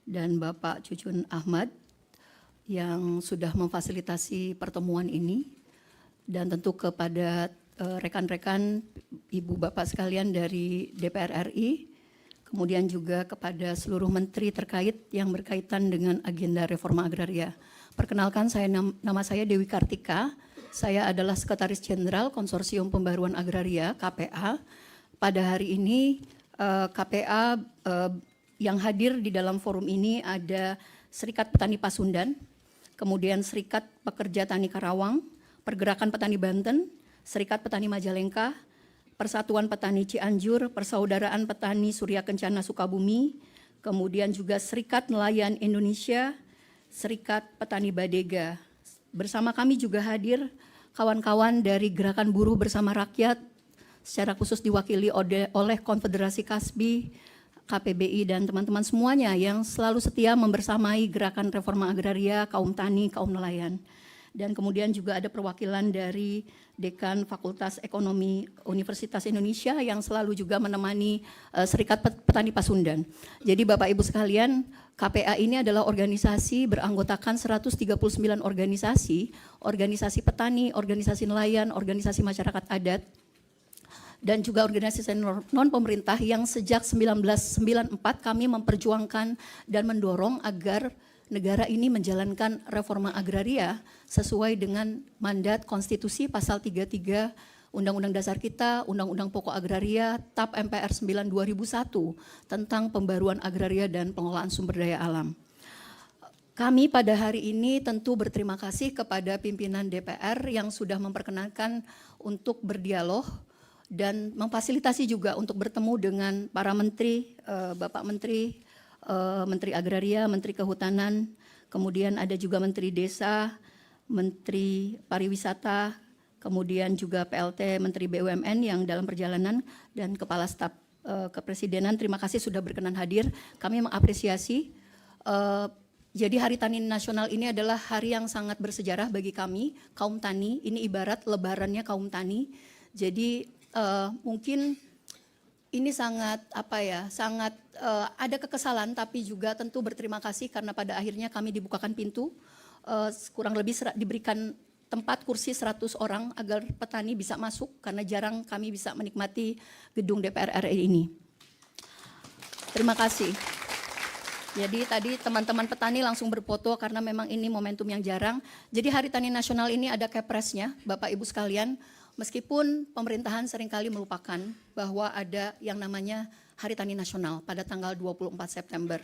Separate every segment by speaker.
Speaker 1: dan Bapak Cucun Ahmad yang sudah memfasilitasi pertemuan ini, dan tentu kepada rekan-rekan Ibu Bapak sekalian dari DPR RI, kemudian juga kepada seluruh menteri terkait yang berkaitan dengan agenda reforma agraria. Perkenalkan, nama saya Dewi Kartika, saya adalah Sekretaris Jenderal Konsorsium Pembaruan Agraria KPA. Pada hari ini KPA yang hadir di dalam forum ini ada Serikat Petani Pasundan, kemudian Serikat Pekerja Tani Karawang, Pergerakan Petani Banten, Serikat Petani Majalengka, Persatuan Petani Cianjur, Persaudaraan Petani Surya Kencana Sukabumi, kemudian juga Serikat Nelayan Indonesia, Serikat Petani Badega. Bersama kami juga hadir kawan-kawan dari Gerakan Buruh Bersama Rakyat, secara khusus diwakili oleh Konfederasi Kasbi, KPBI, dan teman-teman semuanya yang selalu setia membersamai gerakan reforma agraria, kaum tani, kaum nelayan. Dan kemudian juga ada perwakilan dari Dekan Fakultas Ekonomi Universitas Indonesia yang selalu juga menemani Serikat Petani Pasundan. Jadi Bapak Ibu sekalian, KPA ini adalah organisasi beranggotakan 139 organisasi petani, organisasi nelayan, organisasi masyarakat adat, dan juga organisasi non-pemerintah yang sejak 1994 kami memperjuangkan dan mendorong agar negara ini menjalankan reforma agraria sesuai dengan mandat konstitusi pasal 33 Undang-Undang Dasar kita, Undang-Undang Pokok Agraria, TAP MPR 9 2001 tentang pembaruan agraria dan pengelolaan sumber daya alam. Kami pada hari ini tentu berterima kasih kepada pimpinan DPR yang sudah memperkenankan untuk berdialog dan memfasilitasi juga untuk bertemu dengan para menteri, Bapak Menteri, Menteri Agraria, Menteri Kehutanan, kemudian ada juga Menteri Desa, Menteri Pariwisata, kemudian juga PLT Menteri BUMN yang dalam perjalanan, dan Kepala Staf Kepresidenan. Terima kasih sudah berkenan hadir. Kami mengapresiasi. Jadi Hari Tani Nasional ini adalah hari yang sangat bersejarah bagi kami, kaum tani. Ini ibarat lebarannya kaum tani. Jadi mungkin ini sangat ada kekesalan, tapi juga tentu berterima kasih karena pada akhirnya kami dibukakan pintu, kurang lebih diberikan tempat kursi 100 orang agar petani bisa masuk karena jarang kami bisa menikmati gedung DPR RI ini. Terima kasih. Jadi tadi teman-teman petani langsung berfoto karena memang ini momentum yang jarang. Jadi Hari Tani Nasional ini ada kepresnya, Bapak Ibu sekalian. Meskipun pemerintahan seringkali melupakan bahwa ada yang namanya Hari Tani Nasional pada tanggal 24 September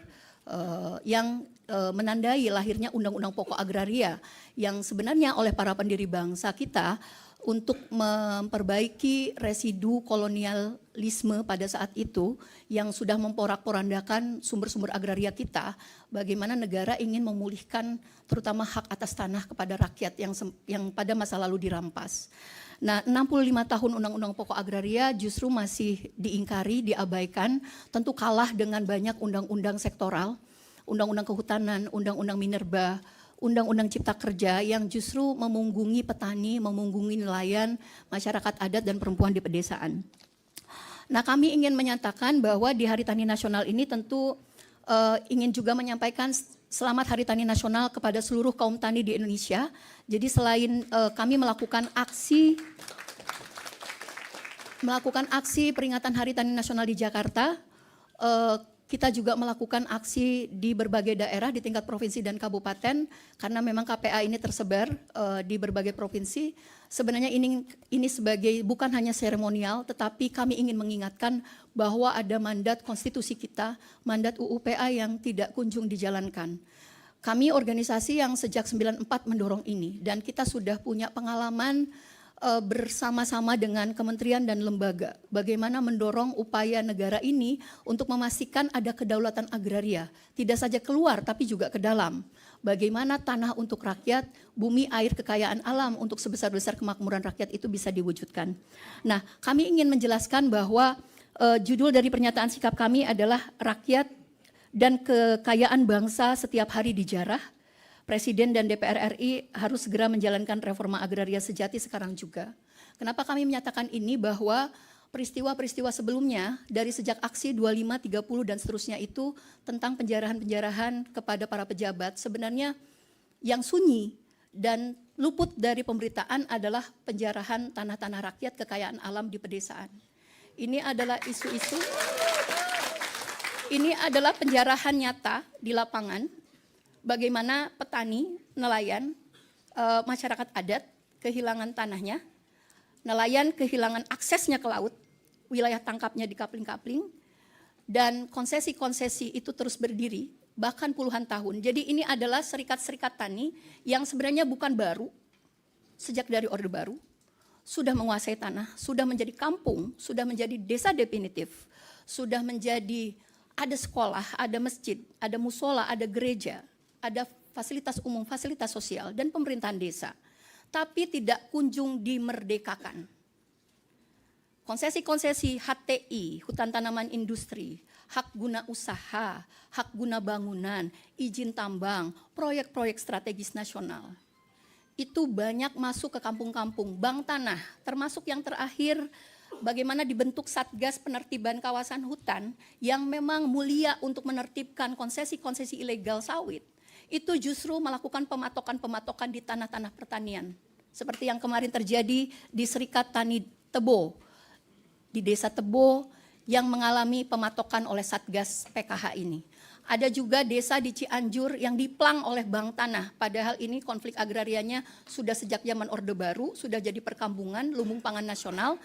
Speaker 1: yang menandai lahirnya Undang-Undang Pokok Agraria yang sebenarnya oleh para pendiri bangsa kita untuk memperbaiki residu kolonialisme pada saat itu yang sudah memporak-porandakan sumber-sumber agraria kita, bagaimana negara ingin memulihkan terutama hak atas tanah kepada rakyat yang pada masa lalu dirampas. Nah, 65 tahun Undang-Undang Pokok Agraria justru masih diingkari, diabaikan, tentu kalah dengan banyak undang-undang sektoral, Undang-Undang Kehutanan, Undang-Undang Minerba, Undang-Undang Cipta Kerja yang justru memunggungi petani, memunggungi nelayan, masyarakat adat dan perempuan di pedesaan. Nah, kami ingin menyatakan bahwa di Hari Tani Nasional ini tentu ingin juga menyampaikan selamat Hari Tani Nasional kepada seluruh kaum tani di Indonesia. Jadi selain kami melakukan aksi peringatan Hari Tani Nasional di Jakarta, kita juga melakukan aksi di berbagai daerah di tingkat provinsi dan kabupaten karena memang KPA ini tersebar di berbagai provinsi. Sebenarnya ini sebagai bukan hanya seremonial, tetapi kami ingin mengingatkan bahwa ada mandat konstitusi kita, mandat UU PA yang tidak kunjung dijalankan. Kami organisasi yang sejak 94 mendorong ini dan kita sudah punya pengalaman bersama-sama dengan kementerian dan lembaga bagaimana mendorong upaya negara ini untuk memastikan ada kedaulatan agraria, tidak saja keluar tapi juga ke dalam. Bagaimana tanah untuk rakyat, bumi, air, kekayaan alam untuk sebesar-besar kemakmuran rakyat itu bisa diwujudkan. Nah, kami ingin menjelaskan bahwa judul dari pernyataan sikap kami adalah rakyat dan kekayaan bangsa setiap hari dijarah. Presiden dan DPR RI harus segera menjalankan reforma agraria sejati sekarang juga. Kenapa kami menyatakan ini? Bahwa peristiwa-peristiwa sebelumnya dari sejak aksi 25, 30 dan seterusnya itu tentang penjarahan-penjarahan kepada para pejabat, sebenarnya yang sunyi dan luput dari pemberitaan adalah penjarahan tanah-tanah rakyat, kekayaan alam di pedesaan. Ini adalah isu-isu, ini adalah penjarahan nyata di lapangan, bagaimana petani, nelayan, masyarakat adat kehilangan tanahnya, nelayan kehilangan aksesnya ke laut, wilayah tangkapnya di kapling-kapling, dan konsesi-konsesi itu terus berdiri, bahkan puluhan tahun. Jadi ini adalah serikat-serikat tani yang sebenarnya bukan baru, sejak dari Orde Baru, sudah menguasai tanah, sudah menjadi kampung, sudah menjadi desa definitif, sudah menjadi ada sekolah, ada masjid, ada musola, ada gereja, ada fasilitas umum, fasilitas sosial, dan pemerintahan desa. Tapi tidak kunjung dimerdekakan. Konsesi-konsesi HTI, hutan tanaman industri, hak guna usaha, hak guna bangunan, izin tambang, proyek-proyek strategis nasional, itu banyak masuk ke kampung-kampung, bank tanah, termasuk yang terakhir bagaimana dibentuk Satgas Penertiban Kawasan Hutan yang memang mulia untuk menertibkan konsesi-konsesi ilegal sawit, itu justru melakukan pematokan-pematokan di tanah-tanah pertanian. Seperti yang kemarin terjadi di Serikat Tani Tebo, di Desa Tebo yang mengalami pematokan oleh Satgas PKH ini. Ada juga desa di Cianjur yang diplang oleh bank tanah, padahal ini konflik agrarianya sudah sejak zaman Orde Baru, sudah jadi perkampungan, lumbung pangan nasional,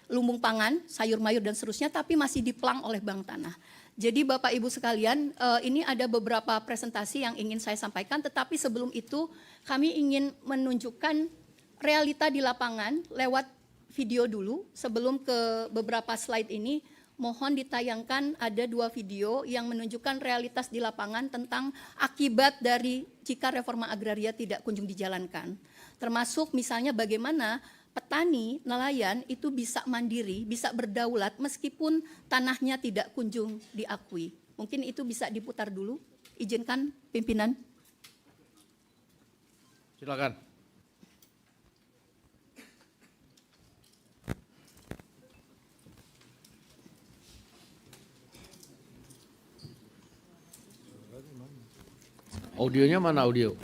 Speaker 1: lumbung pangan, sayur mayur dan seterusnya, tapi masih diplang oleh bank tanah. Jadi Bapak Ibu sekalian, ini ada beberapa presentasi yang ingin saya sampaikan, tetapi sebelum itu kami ingin menunjukkan realita di lapangan lewat video dulu. Sebelum ke beberapa slide ini, mohon ditayangkan ada 2 video yang menunjukkan realitas di lapangan tentang akibat dari jika reforma agraria tidak kunjung dijalankan. Termasuk misalnya bagaimana petani, nelayan itu bisa mandiri, bisa berdaulat meskipun tanahnya tidak kunjung diakui. Mungkin itu bisa diputar dulu. Izinkan pimpinan.
Speaker 2: Silakan. Audionya mana audio?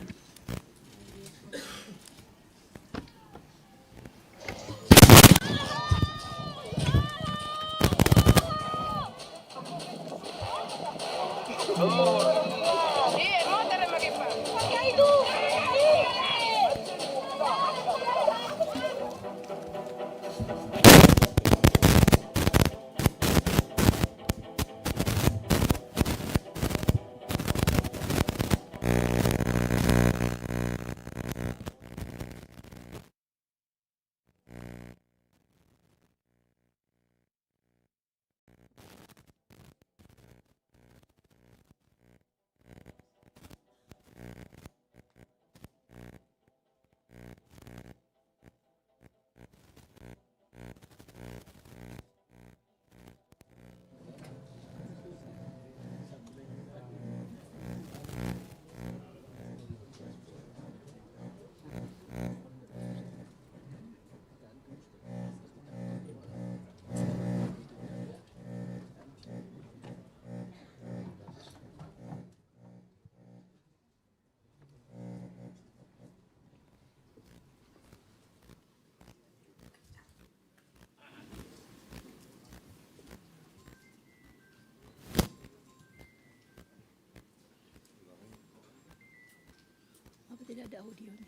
Speaker 1: Apa tidak ada audionya?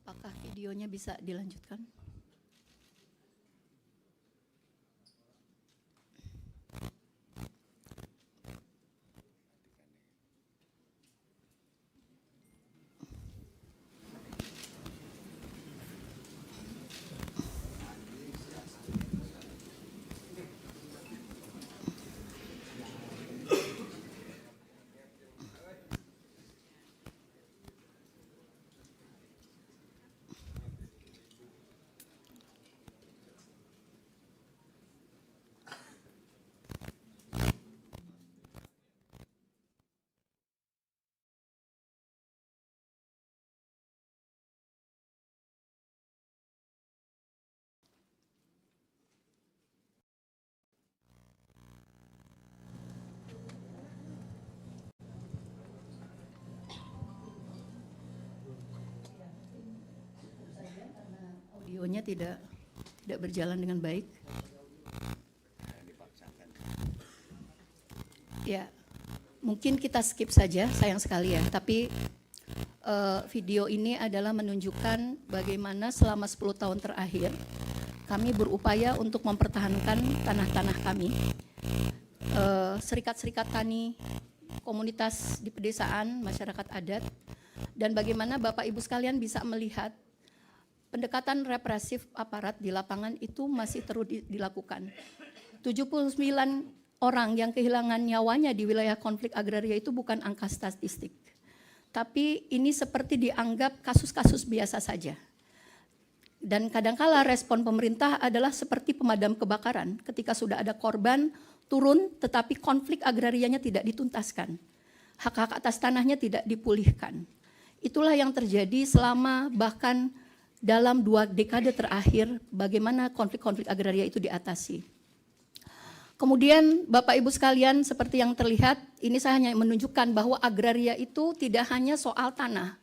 Speaker 1: Apakah videonya bisa dilanjutkan? Videonya tidak berjalan dengan baik. Ya, mungkin kita skip saja, sayang sekali ya. Tapi video ini adalah menunjukkan bagaimana selama 10 tahun terakhir kami berupaya untuk mempertahankan tanah-tanah kami. Serikat-serikat tani, komunitas di pedesaan, masyarakat adat, dan bagaimana Bapak Ibu sekalian bisa melihat pendekatan represif aparat di lapangan itu masih terus dilakukan. 79 orang yang kehilangan nyawanya di wilayah konflik agraria itu bukan angka statistik. Tapi ini seperti dianggap kasus-kasus biasa saja. Dan kadangkala respon pemerintah adalah seperti pemadam kebakaran. Ketika sudah ada korban, turun tetapi konflik agrarianya tidak dituntaskan. Hak-hak atas tanahnya tidak dipulihkan. Itulah yang terjadi selama bahkan dalam 2 dekade terakhir bagaimana konflik-konflik agraria itu diatasi. Kemudian Bapak Ibu sekalian seperti yang terlihat, ini saya hanya menunjukkan bahwa agraria itu tidak hanya soal tanah.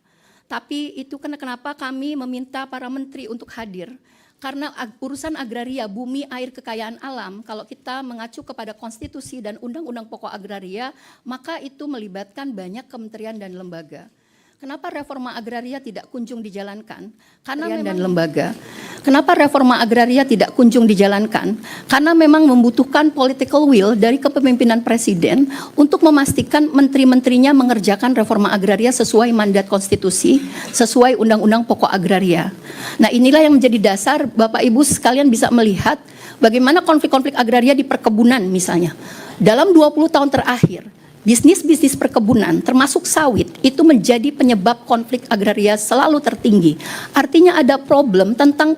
Speaker 1: Tapi itu kenapa kami meminta para menteri untuk hadir. Karena urusan agraria, bumi, air, kekayaan alam, kalau kita mengacu kepada konstitusi dan undang-undang pokok agraria, maka itu melibatkan banyak kementerian dan lembaga. Kenapa reforma agraria tidak kunjung dijalankan? Karena memang lembaga. Kenapa reforma agraria tidak kunjung dijalankan? Karena memang membutuhkan political will dari kepemimpinan presiden untuk memastikan menteri-menterinya mengerjakan reforma agraria sesuai mandat konstitusi, sesuai undang-undang pokok agraria. Nah, inilah yang menjadi dasar Bapak Ibu sekalian bisa melihat bagaimana konflik-konflik agraria di perkebunan misalnya. Dalam 20 tahun terakhir, bisnis-bisnis perkebunan termasuk sawit itu menjadi penyebab konflik agraria selalu tertinggi. Artinya ada problem tentang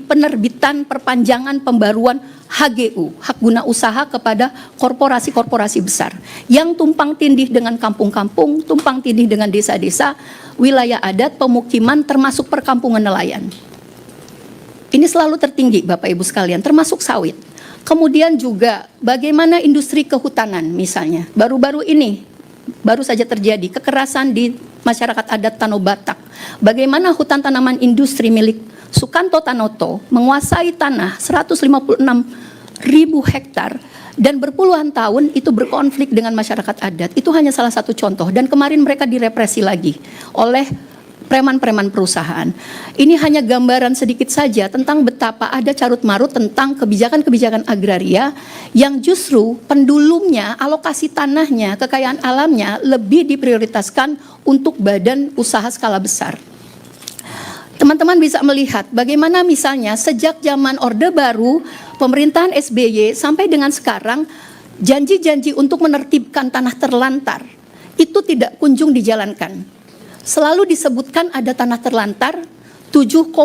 Speaker 1: penerbitan perpanjangan pembaruan HGU, hak guna usaha kepada korporasi-korporasi besar yang tumpang tindih dengan kampung-kampung, tumpang tindih dengan desa-desa, wilayah adat, pemukiman termasuk perkampungan nelayan. Ini selalu tertinggi Bapak Ibu sekalian, termasuk sawit. Kemudian juga bagaimana industri kehutanan misalnya. Baru-baru ini, baru saja terjadi kekerasan di masyarakat adat Tano Batak. Bagaimana hutan tanaman industri milik Sukanto Tanoto menguasai tanah 156.000 hektar dan berpuluhan tahun itu berkonflik dengan masyarakat adat. Itu hanya salah satu contoh dan kemarin mereka direpresi lagi oleh preman-preman perusahaan. Ini hanya gambaran sedikit saja tentang betapa ada carut-marut tentang kebijakan-kebijakan agraria yang justru pendulumnya, alokasi tanahnya, kekayaan alamnya lebih diprioritaskan untuk badan usaha skala besar. Teman-teman bisa melihat bagaimana misalnya sejak zaman Orde Baru, pemerintahan SBY sampai dengan sekarang, janji-janji untuk menertibkan tanah terlantar itu tidak kunjung dijalankan. Selalu disebutkan ada tanah terlantar 7,3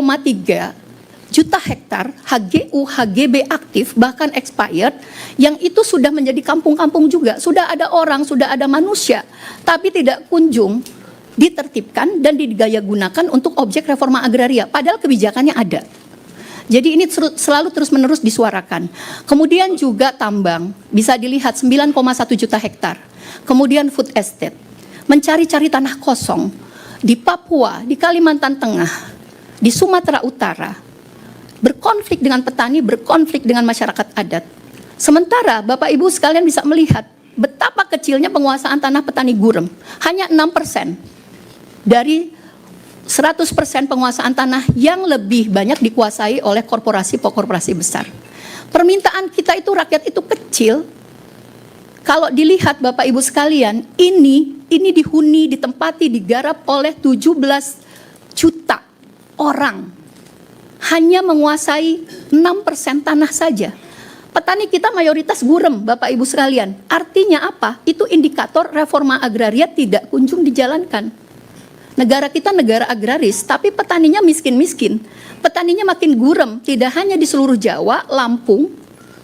Speaker 1: juta hektar HGU, HGB aktif bahkan expired yang itu sudah menjadi kampung-kampung juga. Sudah ada orang, sudah ada manusia, tapi tidak kunjung ditertibkan dan digaya gunakan untuk objek reforma agraria. Padahal kebijakannya ada. Jadi ini selalu terus-menerus disuarakan. Kemudian juga tambang, bisa dilihat 9,1 juta hektar. Kemudian food estate, mencari-cari tanah kosong. Di Papua, di Kalimantan Tengah, di Sumatera Utara, berkonflik dengan petani, berkonflik dengan masyarakat adat. Sementara Bapak Ibu sekalian bisa melihat betapa kecilnya penguasaan tanah petani gurem, hanya 6% dari 100% penguasaan tanah yang lebih banyak dikuasai oleh korporasi besar. Permintaan kita itu rakyat itu kecil. Kalau dilihat Bapak Ibu sekalian, ini dihuni, ditempati, digarap oleh 17 juta orang. Hanya menguasai 6% tanah saja. Petani kita mayoritas gurem Bapak Ibu sekalian. Artinya apa? Itu indikator reforma agraria tidak kunjung dijalankan. Negara kita negara agraris, tapi petaninya miskin-miskin. Petaninya makin gurem, tidak hanya di seluruh Jawa, Lampung,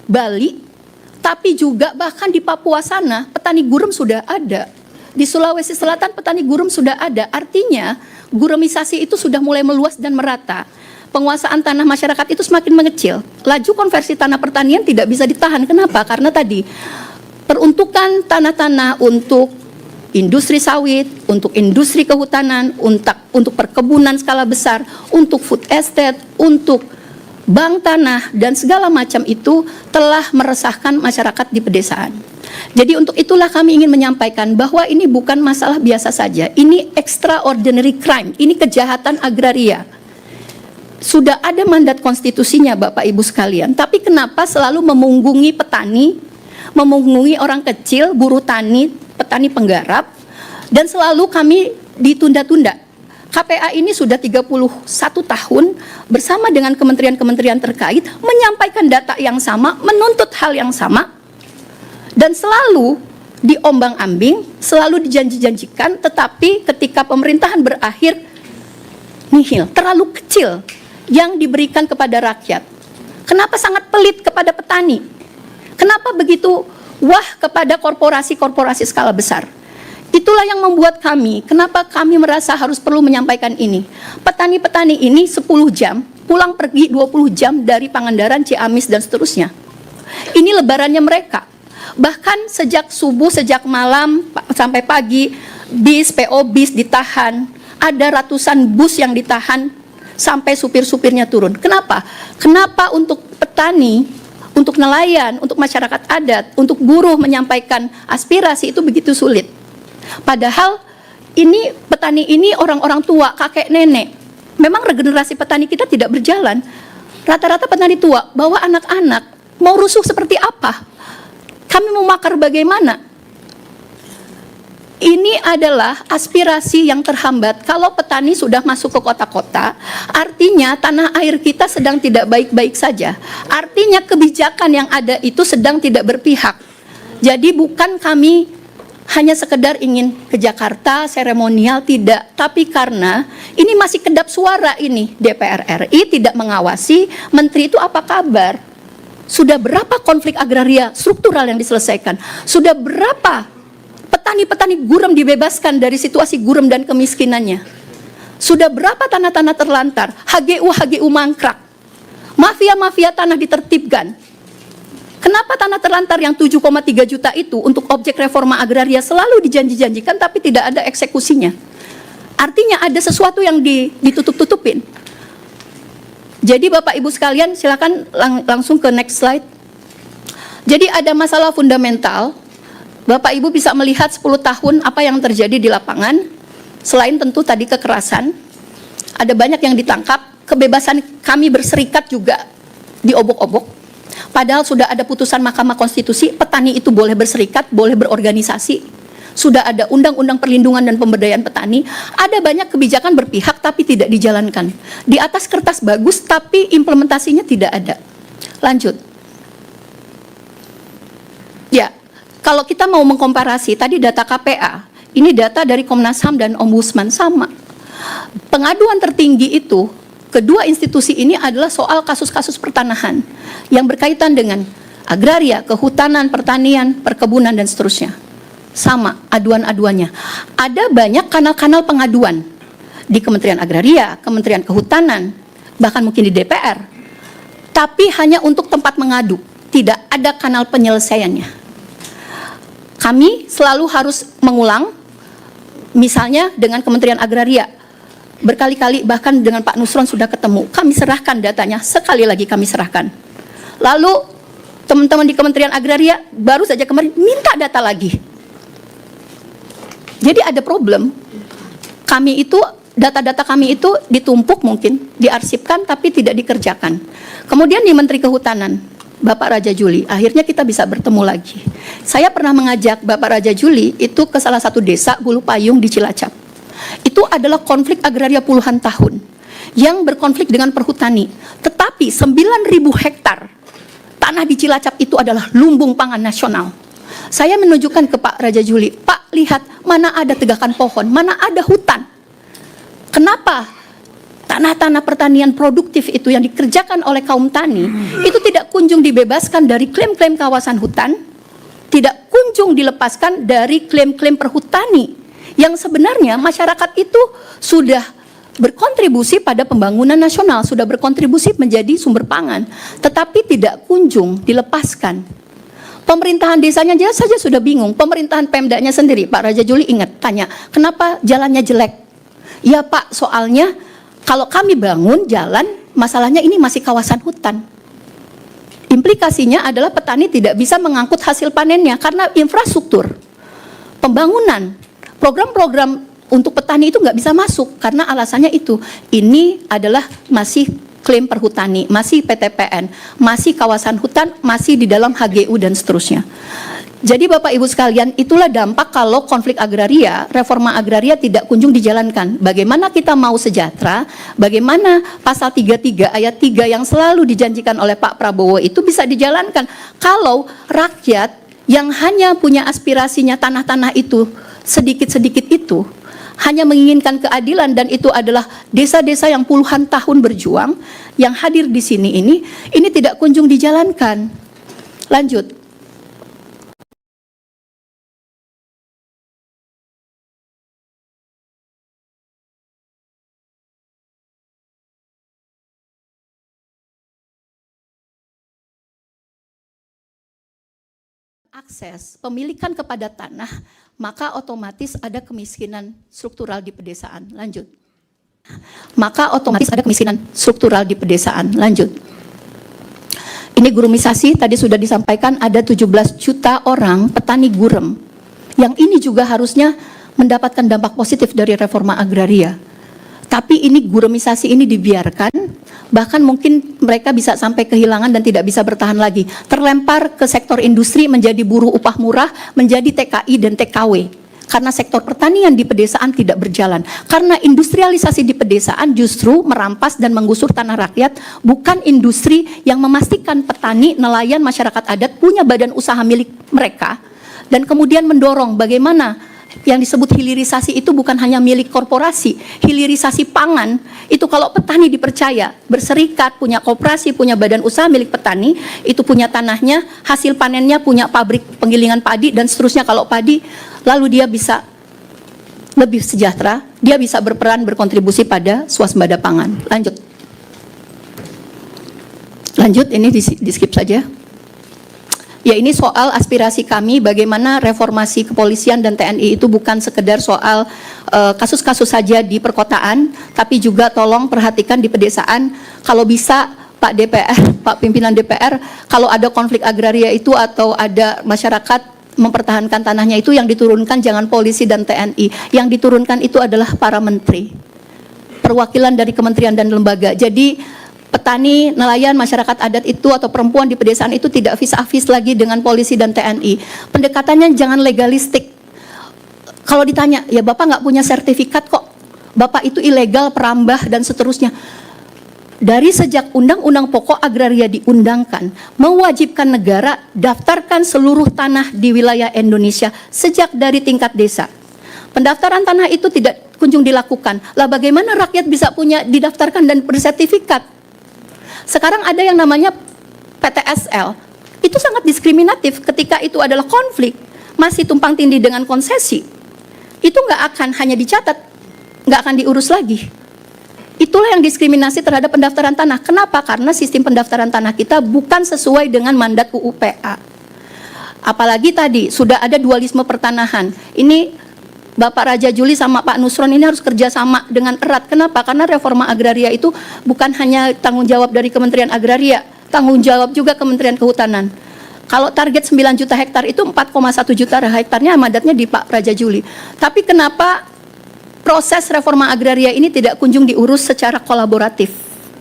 Speaker 1: Bali, tapi juga bahkan di Papua sana petani gurem sudah ada. Di Sulawesi Selatan petani gurem sudah ada. Artinya guremisasi itu sudah mulai meluas dan merata. Penguasaan tanah masyarakat itu semakin mengecil. Laju konversi tanah pertanian tidak bisa ditahan. Kenapa? Karena tadi peruntukan tanah-tanah untuk industri sawit, untuk industri kehutanan, untuk perkebunan skala besar, untuk food estate, untuk bank tanah, dan segala macam itu telah meresahkan masyarakat di pedesaan. Jadi untuk itulah kami ingin menyampaikan bahwa ini bukan masalah biasa saja, ini extraordinary crime, ini kejahatan agraria. Sudah ada mandat konstitusinya Bapak Ibu sekalian, tapi kenapa selalu memunggungi petani, memunggungi orang kecil, buruh tani, petani penggarap, dan selalu kami ditunda-tunda. KPA ini sudah 31 tahun bersama dengan kementerian-kementerian terkait menyampaikan data yang sama, menuntut hal yang sama, dan selalu diombang-ambing, selalu dijanji-janjikan, tetapi ketika pemerintahan berakhir, nihil, terlalu kecil yang diberikan kepada rakyat. Kenapa sangat pelit kepada petani? Kenapa begitu wah kepada korporasi-korporasi skala besar? Itulah yang membuat kami, kenapa kami merasa harus perlu menyampaikan ini. Petani-petani ini 10 jam, pulang pergi 20 jam dari Pangandaran, Ciamis, dan seterusnya. Ini lebarannya mereka. Bahkan sejak subuh, sejak malam, sampai pagi, bis, PO bis ditahan. Ada ratusan bus yang ditahan sampai supir-supirnya turun. Kenapa? Kenapa untuk petani, untuk nelayan, untuk masyarakat adat, untuk buruh menyampaikan aspirasi itu begitu sulit? Padahal ini petani ini orang-orang tua, kakek nenek. Memang regenerasi petani kita tidak berjalan. Rata-rata petani tua bawa anak-anak, mau rusuh seperti apa? Kami mau makar bagaimana? Ini adalah aspirasi yang terhambat. Kalau petani sudah masuk ke kota-kota, artinya tanah air kita sedang tidak baik-baik saja. Artinya kebijakan yang ada itu sedang tidak berpihak. Jadi bukan kami hanya sekedar ingin ke Jakarta, seremonial, tidak. Tapi karena ini masih kedap suara ini, DPR RI tidak mengawasi, menteri itu apa kabar? Sudah berapa konflik agraria struktural yang diselesaikan? Sudah berapa petani-petani gurem dibebaskan dari situasi gurem dan kemiskinannya? Sudah berapa tanah-tanah terlantar? HGU mangkrak. Mafia-mafia tanah ditertibkan. Kenapa tanah terlantar yang 7,3 juta itu untuk objek reforma agraria selalu dijanji-janjikan tapi tidak ada eksekusinya? Artinya ada sesuatu yang ditutup-tutupin. Jadi Bapak Ibu sekalian silakan langsung ke next slide. Jadi ada masalah fundamental. Bapak Ibu bisa melihat 10 tahun apa yang terjadi di lapangan. Selain tentu tadi kekerasan, ada banyak yang ditangkap, kebebasan kami berserikat juga diobok-obok. Padahal sudah ada putusan Mahkamah Konstitusi, petani itu boleh berserikat, boleh berorganisasi. Sudah ada Undang-Undang Perlindungan dan Pemberdayaan Petani. Ada banyak kebijakan berpihak tapi tidak dijalankan. Di atas kertas bagus tapi implementasinya tidak ada. Lanjut. Ya, kalau kita mau mengkomparasi, tadi data KPA, ini data dari Komnas HAM dan Ombudsman sama. Pengaduan tertinggi itu, kedua institusi ini adalah soal kasus-kasus pertanahan yang berkaitan dengan agraria, kehutanan, pertanian, perkebunan, dan seterusnya. Sama aduan-aduannya. Ada banyak kanal-kanal pengaduan di Kementerian Agraria, Kementerian Kehutanan, bahkan mungkin di DPR. Tapi hanya untuk tempat mengadu, tidak ada kanal penyelesaiannya. Kami selalu harus mengulang, misalnya dengan Kementerian Agraria, berkali-kali bahkan dengan Pak Nusron sudah ketemu, kami serahkan datanya, sekali lagi kami serahkan. Lalu teman-teman di Kementerian Agraria baru saja kemarin minta data lagi. Jadi ada problem. Kami itu, data-data kami itu ditumpuk mungkin, diarsipkan tapi tidak dikerjakan. Kemudian di Menteri Kehutanan, Bapak Raja Juli, akhirnya kita bisa bertemu lagi. Saya pernah mengajak Bapak Raja Juli itu ke salah satu desa Bulu Payung di Cilacap. Itu adalah konflik agraria puluhan tahun yang berkonflik dengan perhutani. Tetapi 9.000 hektar tanah di Cilacap itu adalah lumbung pangan nasional. Saya menunjukkan ke Pak Raja Juli, Pak lihat mana ada tegakan pohon, mana ada hutan. Kenapa tanah-tanah pertanian produktif itu yang dikerjakan oleh kaum tani itu tidak kunjung dibebaskan dari klaim-klaim kawasan hutan, tidak kunjung dilepaskan dari klaim-klaim perhutani yang sebenarnya masyarakat itu sudah berkontribusi pada pembangunan nasional, sudah berkontribusi menjadi sumber pangan, tetapi tidak kunjung dilepaskan. Pemerintahan desanya saja sudah bingung. Pemerintahan Pemdanya sendiri, Pak Raja Juli ingat, tanya, kenapa jalannya jelek? Ya Pak, soalnya kalau kami bangun jalan, masalahnya ini masih kawasan hutan. Implikasinya adalah petani tidak bisa mengangkut hasil panennya karena infrastruktur, pembangunan, program-program untuk petani itu nggak bisa masuk karena alasannya itu. Ini adalah masih klaim perhutani, masih PTPN, masih kawasan hutan, masih di dalam HGU dan seterusnya. Jadi Bapak Ibu sekalian, itulah dampak kalau konflik agraria, reforma agraria tidak kunjung dijalankan. Bagaimana kita mau sejahtera, bagaimana pasal 33 ayat 3 yang selalu dijanjikan oleh Pak Prabowo itu bisa dijalankan. Kalau rakyat yang hanya punya aspirasinya tanah-tanah itu, sedikit-sedikit itu, hanya menginginkan keadilan dan itu adalah desa-desa yang puluhan tahun berjuang, yang hadir di sini ini tidak kunjung dijalankan. Lanjut. Akses pemilikan kepada tanah, maka otomatis ada kemiskinan struktural di pedesaan. Lanjut. Maka otomatis ada kemiskinan struktural di pedesaan. Lanjut. Ini gurumisasi, tadi sudah disampaikan ada 17 juta orang petani gurem. Yang ini juga harusnya mendapatkan dampak positif dari reforma agraria. Tapi ini gurumisasi ini dibiarkan, bahkan mungkin mereka bisa sampai kehilangan dan tidak bisa bertahan lagi. Terlempar ke sektor industri menjadi buruh upah murah, menjadi TKI dan TKW. Karena sektor pertanian di pedesaan tidak berjalan. Karena industrialisasi di pedesaan justru merampas dan menggusur tanah rakyat, bukan industri yang memastikan petani, nelayan, masyarakat adat punya badan usaha milik mereka. Dan kemudian mendorong bagaimana yang disebut hilirisasi itu bukan hanya milik korporasi. Hilirisasi pangan itu kalau petani dipercaya berserikat, punya koperasi, punya badan usaha milik petani, itu punya tanahnya, hasil panennya, punya pabrik penggilingan padi dan seterusnya. Kalau padi, lalu dia bisa lebih sejahtera, dia bisa berperan berkontribusi pada swasembada pangan. Lanjut. Lanjut, ini di skip saja. Ya, ini soal aspirasi kami bagaimana reformasi kepolisian dan TNI itu bukan sekedar soal kasus-kasus saja di perkotaan, tapi juga tolong perhatikan di pedesaan. Kalau bisa Pak DPR, Pak pimpinan DPR, kalau ada konflik agraria itu atau ada masyarakat mempertahankan tanahnya itu yang diturunkan jangan polisi dan TNI, yang diturunkan itu adalah para menteri, perwakilan dari kementerian dan lembaga. Jadi petani, nelayan, masyarakat adat itu atau perempuan di pedesaan itu tidak vis-a-vis lagi dengan polisi dan TNI. Pendekatannya jangan legalistik. Kalau ditanya, ya Bapak nggak punya sertifikat kok, Bapak itu ilegal, perambah dan seterusnya. Dari sejak Undang-Undang Pokok Agraria diundangkan, mewajibkan negara daftarkan seluruh tanah di wilayah Indonesia sejak dari tingkat desa. Pendaftaran tanah itu tidak kunjung dilakukan. Lah bagaimana rakyat bisa punya didaftarkan dan bersertifikat? Sekarang ada yang namanya PTSL, itu sangat diskriminatif ketika itu adalah konflik, masih tumpang tindih dengan konsesi, itu nggak akan hanya dicatat, nggak akan diurus lagi. Itulah yang diskriminasi terhadap pendaftaran tanah. Kenapa? Karena sistem pendaftaran tanah kita bukan sesuai dengan mandat UUPA. Apalagi tadi sudah ada dualisme pertanahan. Ini Bapak Raja Juli sama Pak Nusron ini harus kerjasama dengan erat. Kenapa? Karena reforma agraria itu bukan hanya tanggung jawab dari Kementerian Agraria, tanggung jawab juga Kementerian Kehutanan. Kalau target 9 juta hektar itu 4,1 juta hektarnya mandatnya di Pak Raja Juli. Tapi kenapa proses reforma agraria ini tidak kunjung diurus secara kolaboratif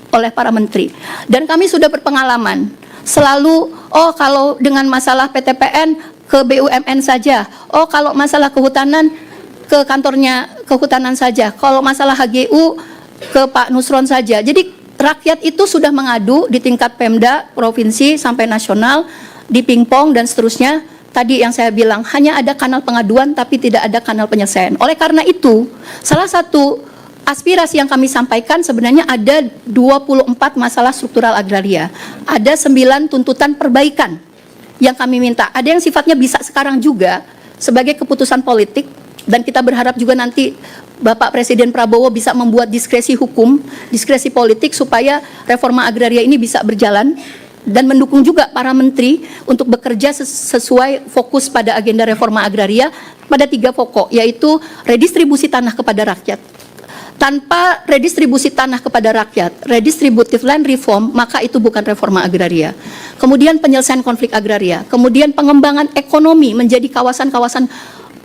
Speaker 1: oleh para menteri? Dan kami sudah berpengalaman. Selalu, oh kalau dengan masalah PTPN ke BUMN saja, oh kalau masalah kehutanan ke kantornya kehutanan saja, kalau masalah HGU ke Pak Nusron saja. Jadi rakyat itu sudah mengadu di tingkat Pemda, provinsi sampai nasional, di pingpong dan seterusnya. Tadi yang saya bilang hanya ada kanal pengaduan tapi tidak ada kanal penyelesaian. Oleh karena itu, salah satu aspirasi yang kami sampaikan sebenarnya ada 24 masalah struktural agraria. Ada 9 tuntutan perbaikan yang kami minta. Ada yang sifatnya bisa sekarang juga sebagai keputusan politik. Dan kita berharap juga nanti Bapak Presiden Prabowo bisa membuat diskresi hukum, diskresi politik supaya reforma agraria ini bisa berjalan. dan mendukung juga para menteri untuk bekerja sesuai fokus pada agenda reforma agraria pada 3 pokok, yaitu redistribusi tanah kepada rakyat. Tanpa redistribusi tanah kepada rakyat, redistributive land reform, maka itu bukan reforma agraria. Kemudian penyelesaian konflik agraria, kemudian pengembangan ekonomi menjadi kawasan-kawasan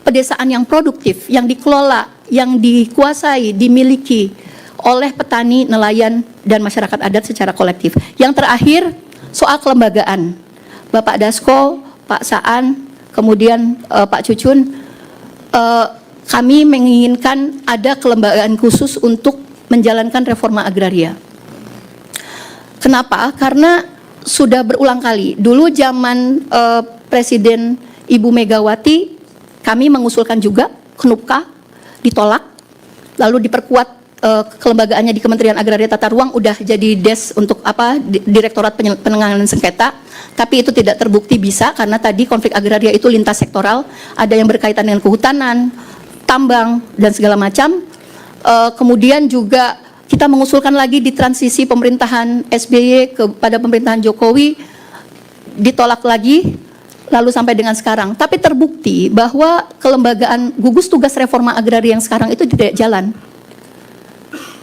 Speaker 1: pedesaan yang produktif, yang dikelola, yang dikuasai, dimiliki oleh petani, nelayan, dan masyarakat adat secara kolektif. Yang terakhir, soal kelembagaan. Bapak Dasko, Pak Saan, kemudian Pak Cucun, kami menginginkan ada kelembagaan khusus untuk menjalankan reforma agraria. Kenapa? Karena sudah berulang kali. Dulu zaman Presiden Ibu Megawati, kami mengusulkan juga KNUPKA, ditolak, lalu diperkuat kelembagaannya di Kementerian Agraria Tata Ruang, udah jadi DES untuk Direktorat Penanganan Sengketa, tapi itu tidak terbukti bisa karena tadi konflik agraria itu lintas sektoral, ada yang berkaitan dengan kehutanan, tambang, dan segala macam. Kemudian juga kita mengusulkan lagi di transisi pemerintahan SBY kepada pemerintahan Jokowi, ditolak lagi, lalu sampai dengan sekarang. Tapi terbukti bahwa kelembagaan gugus tugas reforma agraria yang sekarang itu tidak jalan.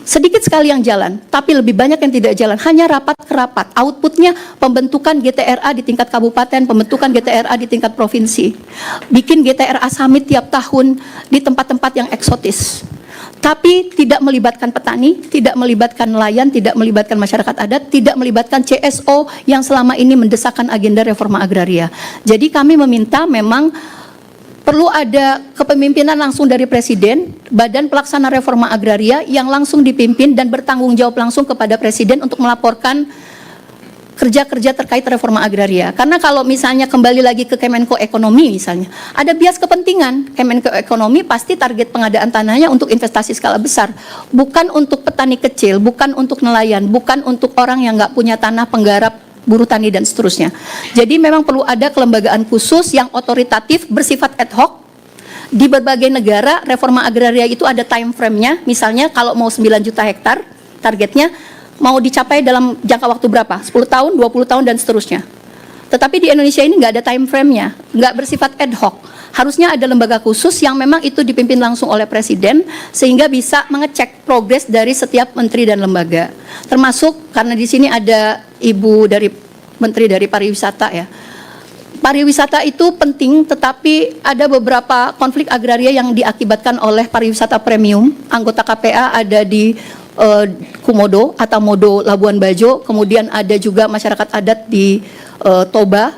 Speaker 1: Sedikit sekali yang jalan, tapi lebih banyak yang tidak jalan. Hanya rapat ke rapat. Outputnya pembentukan GTRA di tingkat kabupaten, pembentukan GTRA di tingkat provinsi. Bikin GTRA summit tiap tahun di tempat-tempat yang eksotis. Tapi tidak melibatkan petani, tidak melibatkan nelayan, tidak melibatkan masyarakat adat, tidak melibatkan CSO yang selama ini mendesakkan agenda reforma agraria. Jadi kami meminta memang perlu ada kepemimpinan langsung dari Presiden, Badan Pelaksana Reforma Agraria yang langsung dipimpin dan bertanggung jawab langsung kepada Presiden untuk melaporkan kerja-kerja terkait reforma agraria. Karena kalau misalnya kembali lagi ke Kemenko Ekonomi misalnya, ada bias kepentingan. Kemenko Ekonomi pasti target pengadaan tanahnya untuk investasi skala besar, bukan untuk petani kecil, bukan untuk nelayan, bukan untuk orang yang nggak punya tanah penggarap, buruh tani, dan seterusnya. Jadi memang perlu ada kelembagaan khusus yang otoritatif, bersifat ad hoc. Di berbagai negara, reforma agraria itu ada time frame-nya. Misalnya kalau mau 9 juta hektar, targetnya mau dicapai dalam jangka waktu berapa? 10 tahun, 20 tahun, dan seterusnya. Tetapi di Indonesia ini nggak ada time frame-nya, nggak bersifat ad hoc. Harusnya ada lembaga khusus yang memang itu dipimpin langsung oleh Presiden, sehingga bisa mengecek progres dari setiap menteri dan lembaga. Termasuk karena di sini ada Ibu dari Menteri dari Pariwisata ya. Pariwisata itu penting, tetapi ada beberapa konflik agraria yang diakibatkan oleh pariwisata premium. Anggota KPA ada di Kumodo atau Modo Labuan Bajo, kemudian ada juga masyarakat adat di Toba,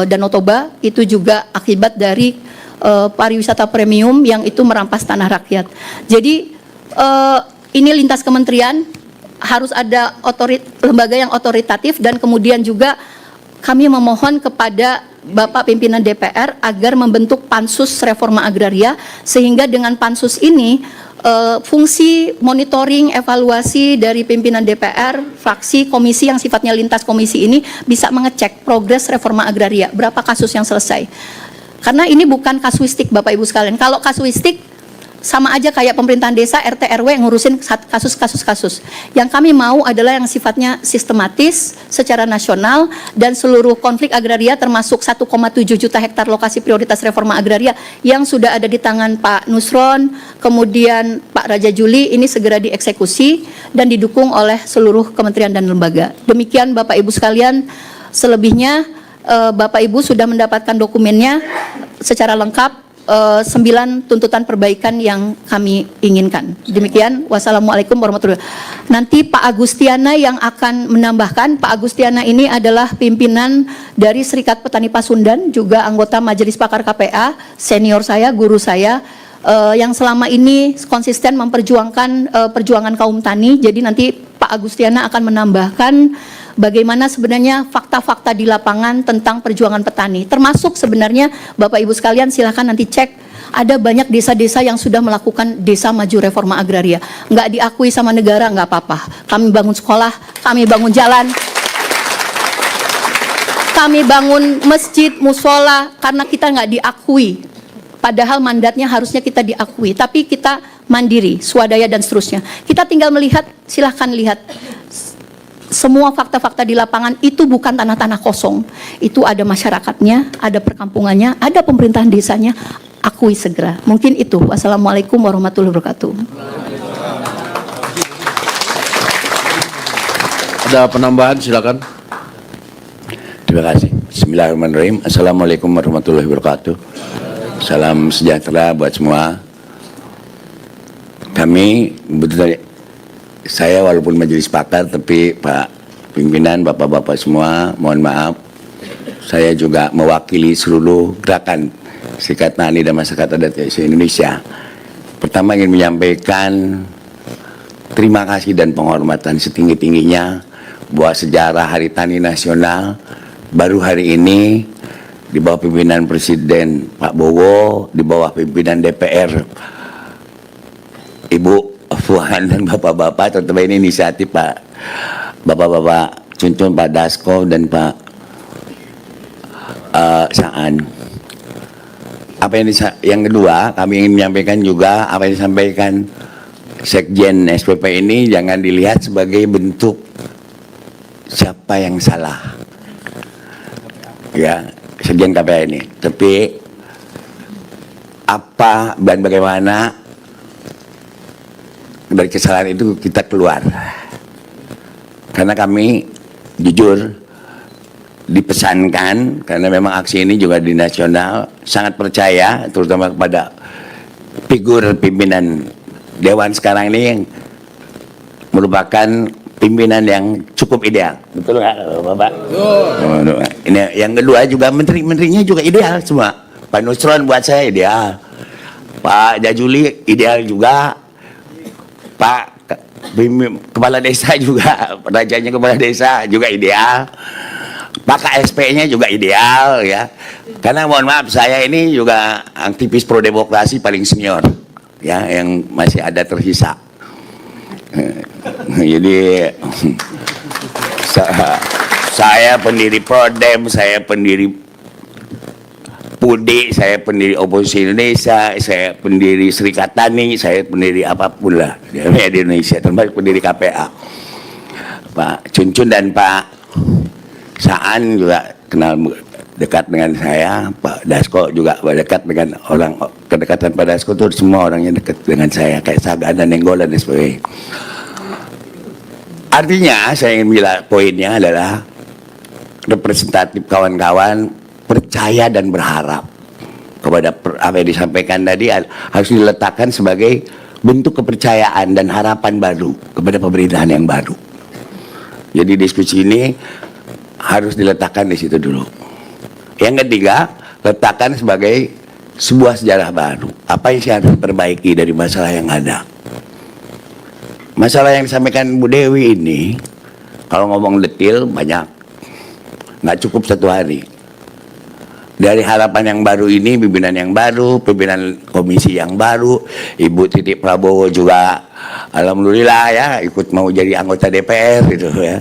Speaker 1: Danau Toba, itu juga akibat dari pariwisata premium yang itu merampas tanah rakyat. Jadi ini lintas kementerian, harus ada lembaga yang otoritatif, dan kemudian juga kami memohon kepada Bapak Pimpinan DPR agar membentuk pansus reforma agraria, sehingga dengan pansus ini fungsi monitoring, evaluasi dari pimpinan DPR, fraksi, komisi yang sifatnya lintas komisi ini bisa mengecek progres reforma agraria, berapa kasus yang selesai. Karena ini bukan kasuistik Bapak Ibu sekalian. Kalau kasuistik sama aja kayak pemerintahan desa, RT RW ngurusin kasus-kasus. Yang kami mau adalah yang sifatnya sistematis secara nasional, dan seluruh konflik agraria termasuk 1,7 juta hektar lokasi prioritas reforma agraria yang sudah ada di tangan Pak Nusron, kemudian Pak Raja Juli, ini segera dieksekusi dan didukung oleh seluruh kementerian dan lembaga. Demikian Bapak Ibu sekalian, selebihnya Bapak Ibu sudah mendapatkan dokumennya secara lengkap. 9 tuntutan perbaikan yang kami inginkan. Demikian, wassalamualaikum warahmatullahi wabarakatuh. Nanti Pak Agustiana yang akan menambahkan. Pak Agustiana ini adalah pimpinan dari Serikat Petani Pasundan, juga anggota Majelis Pakar KPA, senior saya, guru saya, yang selama ini konsisten memperjuangkan perjuangan kaum tani. Jadi nanti Pak Agustiana akan menambahkan bagaimana sebenarnya fakta-fakta di lapangan tentang perjuangan petani. Termasuk sebenarnya Bapak Ibu sekalian silahkan nanti cek, ada banyak desa-desa yang sudah melakukan desa maju reforma agraria. Nggak diakui sama negara, nggak apa-apa. Kami bangun sekolah, kami bangun jalan, kami bangun masjid, musola, karena kita nggak diakui. Padahal mandatnya harusnya kita diakui, tapi kita mandiri, swadaya, dan seterusnya. Kita tinggal melihat, silahkan lihat. semua fakta-fakta di lapangan itu bukan tanah-tanah kosong. Itu ada masyarakatnya, ada perkampungannya, ada pemerintahan desanya. Akui segera. Mungkin itu. Wassalamualaikum warahmatullahi wabarakatuh.
Speaker 2: Ada penambahan, silakan.
Speaker 3: Terima kasih. Bismillahirrahmanirrahim. Assalamualaikum warahmatullahi wabarakatuh. Salam sejahtera buat semua. Kami betul, saya walaupun majelis pakar, tapi Pak Pimpinan, Bapak-Bapak semua, mohon maaf. Saya juga mewakili seluruh gerakan Serikat Tani dan Masyarakat Adat se-Indonesia. Pertama ingin menyampaikan terima kasih dan penghormatan setinggi-tingginya bahwa sejarah Hari Tani Nasional baru hari ini di bawah pimpinan Presiden Pak Bowo, di bawah pimpinan DPR Ibu Puan dan Bapak-Bapak, terutama ini inisiatif Pak Bapak-Bapak Cuncun, Pak Dasko dan Pak Saan. Apa yang kedua, kami ingin menyampaikan juga apa yang disampaikan Sekjen SPP ini jangan dilihat sebagai bentuk siapa yang salah, ya, Sekjen KPA ini, tapi apa dan bagaimana dari kesalahan itu kita keluar. Karena kami jujur dipesankan, karena memang aksi ini juga di nasional, sangat percaya terutama kepada figur pimpinan Dewan sekarang ini yang merupakan pimpinan yang cukup ideal. Betul nggak Bapak? Betul. Ini yang kedua juga menteri-menterinya juga ideal semua. Pak Nusron buat saya ideal, Pak Jajuli ideal juga, Pak Kepala Desa juga, rajanya Kepala Desa juga ideal, Pak KSP-nya juga ideal, ya. Karena mohon maaf, saya ini juga aktivis pro demokrasi paling senior, ya, yang masih ada tersisa. Jadi saya pendiri Prodem, saya pendiri PUDI, saya pendiri Oposisi Indonesia, saya pendiri Serikat Tani, saya pendiri apapun lah di Indonesia, termasuk pendiri KPA. Pak Cuncun dan Pak Saan juga kenal dekat dengan saya, Pak Dasko juga dekat dengan orang, kedekatan Pak Dasko itu semua orangnya dekat dengan saya, kayak Saga dan Nenggolan dan sebagainya. Artinya saya ingin bilang poinnya adalah representatif kawan-kawan percaya dan berharap kepada apa yang disampaikan tadi harus diletakkan sebagai bentuk kepercayaan dan harapan baru kepada pemerintahan yang baru. Jadi diskusi ini harus diletakkan di situ dulu. Yang ketiga, letakkan sebagai sebuah sejarah baru. Apa yang saya harus perbaiki dari masalah yang ada? Masalah yang disampaikan Bu Dewi ini, kalau ngomong detail banyak, nggak cukup satu hari. Dari harapan yang baru ini, pimpinan yang baru, pimpinan komisi yang baru, Ibu Titik Prabowo juga alhamdulillah ya ikut mau jadi anggota DPR gitu ya.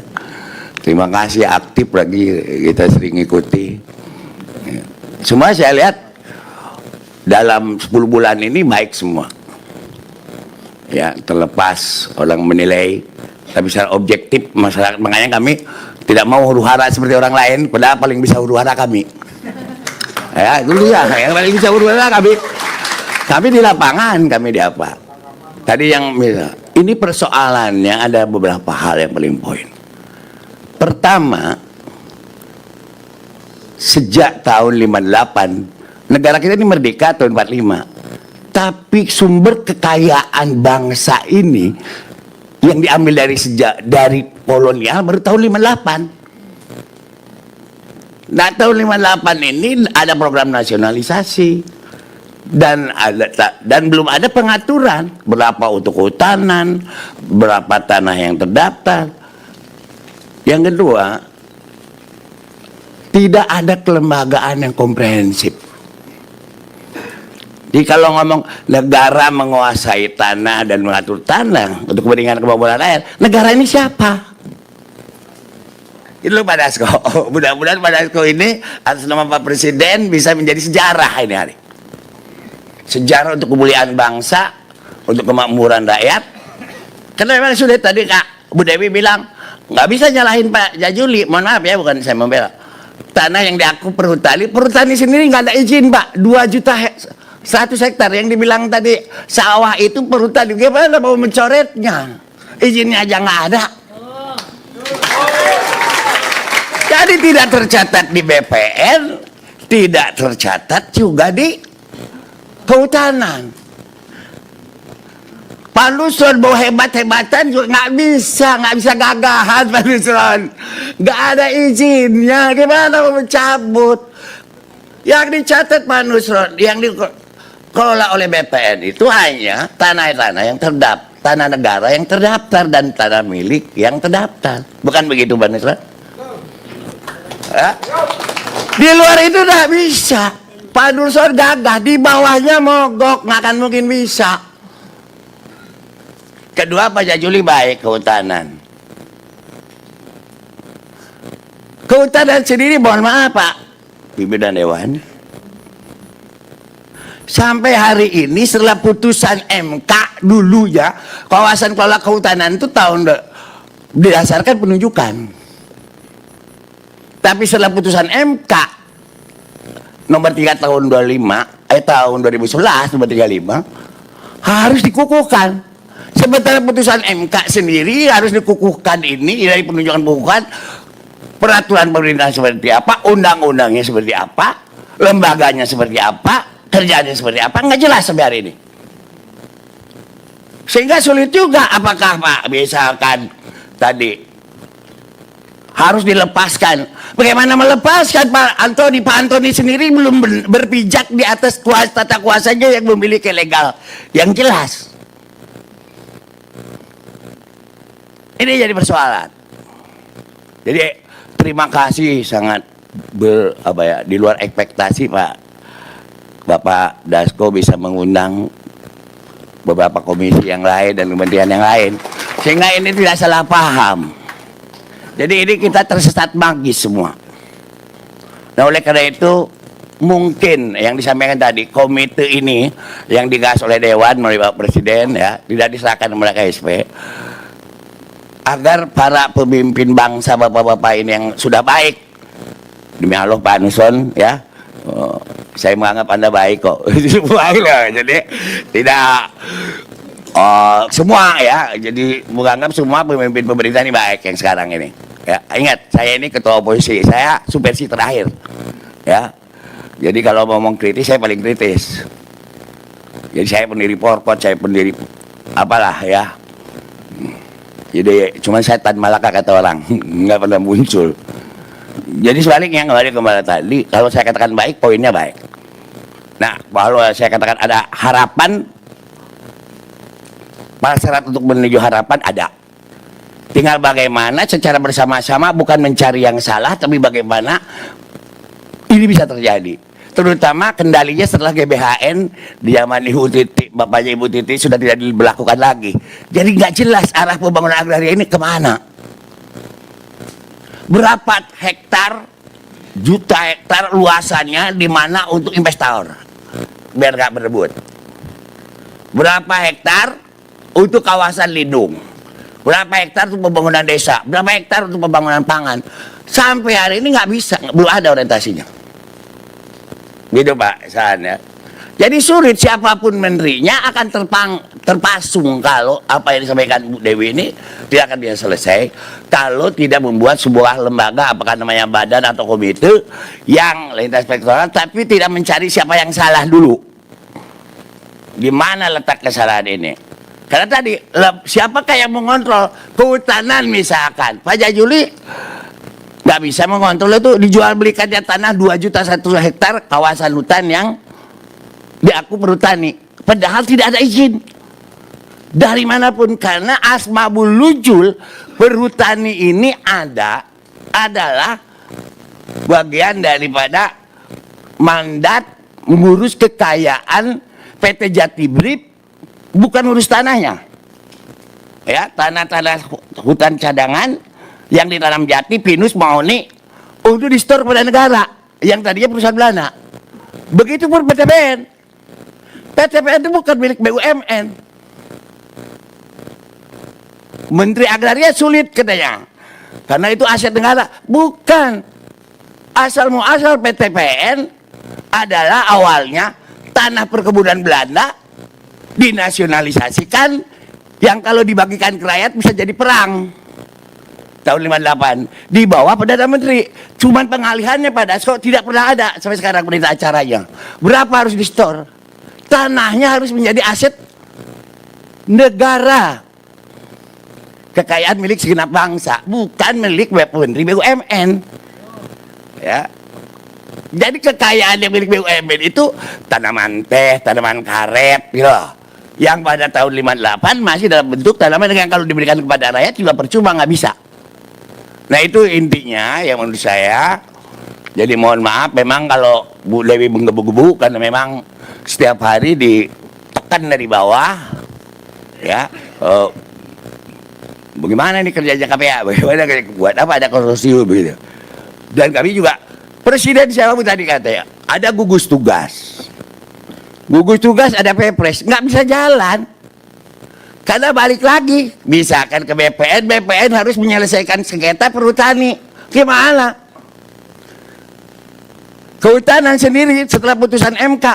Speaker 3: Terima kasih, aktif lagi, kita sering ikuti. Semua saya lihat dalam 10 bulan ini baik semua. Ya, terlepas orang menilai, tapi secara objektif masyarakat, makanya kami tidak mau huru-hara seperti orang lain, padahal paling bisa huru-hara kami. Ya, dulu ya, yang paling bisa huru-hara kami di lapangan, kami di apa. Tadi yang ini persoalannya ada beberapa hal yang paling poin. Pertama, sejak tahun 58 negara kita ini merdeka tahun 45, tapi sumber kekayaan bangsa ini yang diambil dari kolonial baru tahun 58. Nah, tahun 58 ini ada program nasionalisasi dan belum ada pengaturan berapa untuk kehutanan, berapa tanah yang terdaftar. Yang kedua, tidak ada kelembagaan yang komprehensif. Jadi kalau ngomong negara menguasai tanah dan mengatur tanah untuk kepentingan kemampuan rakyat, negara ini siapa? Itu Pak Dasko. Mudah-mudahan Pak Dasko ini atas nama Pak Presiden bisa menjadi sejarah ini hari. Sejarah untuk kemuliaan bangsa, untuk kemakmuran rakyat. Karena memang sudah tadi Kak Bu Dewi bilang, Nggak bisa nyalahin Pak Jajuli, mohon maaf ya, bukan saya membela. Tanah yang diaku perhutani sendiri nggak ada izin Pak, 2 juta 100 hektar yang dibilang tadi sawah itu perhutani, gimana mau mencoretnya? Izinnya aja nggak ada. Jadi tidak tercatat di BPN, tidak tercatat juga di kehutanan. Pak Nusron mau hebat-hebatan juga nggak bisa gagahan Pak Nusron, nggak ada izinnya, gimana mau mencabut? Yang dicatat Pak Nusron, yang dikelola oleh BPN itu hanya tanah-tanah yang terdaftar, tanah negara yang terdaftar dan tanah milik yang terdaftar, bukan begitu Pak Nusron? Ya? Di luar itu nggak bisa. Pak Nusron gagah, di bawahnya mogok, nggak akan mungkin bisa. Kedua, Pak Jajuli baik kehutanan. Kehutanan sendiri, mohon maaf Pak pimpinan Dewan, sampai hari ini setelah putusan MK dulu ya, kawasan kelola kehutanan itu didasarkan penunjukan. Tapi setelah putusan MK nomor 3 tahun 2011 nomor 35 harus dikukuhkan. Sementara putusan MK sendiri harus dikukuhkan ini dari penunjukan peraturan pemerintah seperti apa, undang-undangnya seperti apa, lembaganya seperti apa, kerjanya seperti apa, nggak jelas sampai hari ini. Sehingga sulit juga apakah Pak misalkan tadi harus dilepaskan. Bagaimana melepaskan Pak Antoni? Pak Antoni sendiri belum berpijak di atas tata kuasanya yang memiliki legal yang jelas. Ini jadi persoalan. Jadi terima kasih sangat di luar ekspektasi Pak Bapak Dasko bisa mengundang beberapa komisi yang lain dan kementerian yang lain, sehingga ini tidak salah paham. Jadi ini kita tersesat magis semua. Nah oleh karena itu mungkin yang disampaikan tadi, komite ini yang digas oleh Dewan melalui Pak Presiden ya, tidak diserahkan kepada KSP, agar para pemimpin bangsa bapak-bapak ini yang sudah baik, demi Allah Pak Nusron ya, saya menganggap Anda baik kok. Jadi tidak semua ya, jadi menganggap semua pemimpin pemerintah ini baik yang sekarang ini ya. Ingat, saya ini ketua oposisi, saya subversi terakhir ya. Jadi kalau ngomong kritis, saya paling kritis. Jadi saya pendiri Forkot, saya pendiri apalah ya. Jadi cuma setan Malaka kata orang, nggak pernah muncul. Jadi sebaliknya kembali tadi, kalau saya katakan baik, poinnya baik. Nah, kalau saya katakan ada harapan, syarat untuk menuju harapan ada. Tinggal bagaimana secara bersama-sama, bukan mencari yang salah, tapi bagaimana ini bisa terjadi. Terutama kendalinya setelah GBHN di zaman Ibu Titi, bapaknya Ibu Titi sudah tidak diberlakukan lagi. Jadi nggak jelas arah pembangunan agraria ini kemana. Berapa hektar, juta hektar luasannya di mana untuk investor, biar nggak berebut. Berapa hektar untuk kawasan lindung, berapa hektar untuk pembangunan desa, berapa hektar untuk pembangunan pangan. Sampai hari ini nggak bisa, belum ada orientasinya. Gitu Pak Saan ya. Jadi sulit, siapapun menterinya akan terpasung kalau apa yang disampaikan Bu Dewi ini tidak akan bisa selesai kalau tidak membuat sebuah lembaga, apakah namanya badan atau komite yang lintas sektoral, tapi tidak mencari siapa yang salah dulu. Di mana letak kesalahan ini? Karena tadi siapakah yang mengontrol kehutanan misalkan? Pak Jajuli nggak bisa mengontrol itu dijual belikannya tanah 2 juta 1 hektar kawasan hutan yang diaku perhutani, padahal tidak ada izin dari manapun, karena asbabul nuzul perhutani ini adalah bagian daripada mandat mengurus kekayaan PT Jatibrip, bukan urus tanahnya ya. Tanah-tanah hutan cadangan yang ditanam Jati, Pinus, Mahoni untuk distor kepada negara yang tadinya perusahaan Belanda. Begitu pun PTBN. PTBN itu bukan milik BUMN. Menteri Agraria sulit katanya. karena itu aset negara. Bukan. Asal muasal PTPN adalah awalnya tanah perkebunan Belanda dinasionalisasikan, yang kalau dibagikan ke rakyat bisa jadi perang. Tahun 58 di bawah Perdana Menteri. Cuman pengalihannya Pak Dasko tidak pernah ada sampai sekarang berita acaranya. Berapa harus di-store? Tanahnya harus menjadi aset negara. Kekayaan milik segenap bangsa, bukan milik BUMN. Ya. Jadi kekayaan yang milik BUMN itu tanaman teh, tanaman karet, gitu. Yang pada tahun 58 masih dalam bentuk tanaman yang kalau diberikan kepada rakyat juga percuma, nggak bisa. Nah itu intinya yang menurut saya. Jadi mohon maaf memang kalau Bu Dewi menggebu-gebu karena memang setiap hari ditekan dari bawah, ya. Bagaimana ini kerjanya KPA? Bagaimana buat apa ada konsorsium begitu? Dan kami juga Presiden siapa tadi katanya ada gugus tugas. Gugus tugas ada Pepres, nggak bisa jalan. Karena balik lagi, misalkan ke BPN, BPN harus menyelesaikan sengketa perhutani. Gimana? Kehutanan sendiri setelah putusan MK.